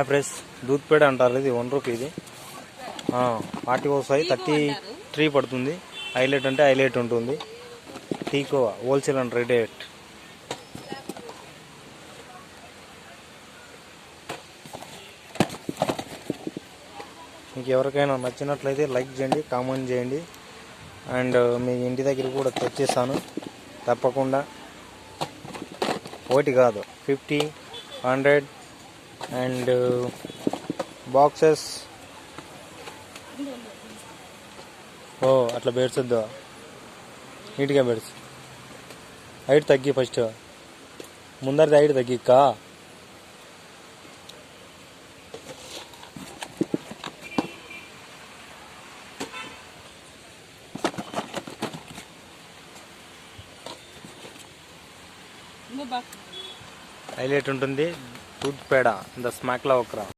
Fresh దూద్ పేడ అంటారు, ఇది 1 రూపీ. ఇది 40 వస్తాయి, 33 పడుతుంది. హైలైట్ అంటే హైలైట్ ఉంటుంది. టీకో హోల్సేల్ అండ్ రిటైల్. మీకు ఎవరికైనా నచ్చినట్లయితే లైక్ చేయండి, కామెంట్ చేయండి. అండ్ మీ ఇంటి దగ్గర కూడా తెచ్చేస్తాను తప్పకుండా. ఒకటి కాదు, 50, 100 అండ్ బాక్సెస్. అట్లా బెడ్సొద్దు, నీట్గా బెడ్స్. హైట్ తగ్గి, ఫస్ట్ ముందరిది హైట్ తగ్గిక్క. హైలైట్ ఉంటుంది దూద్ పేడ, ద స్మాక్లా ఒకరా.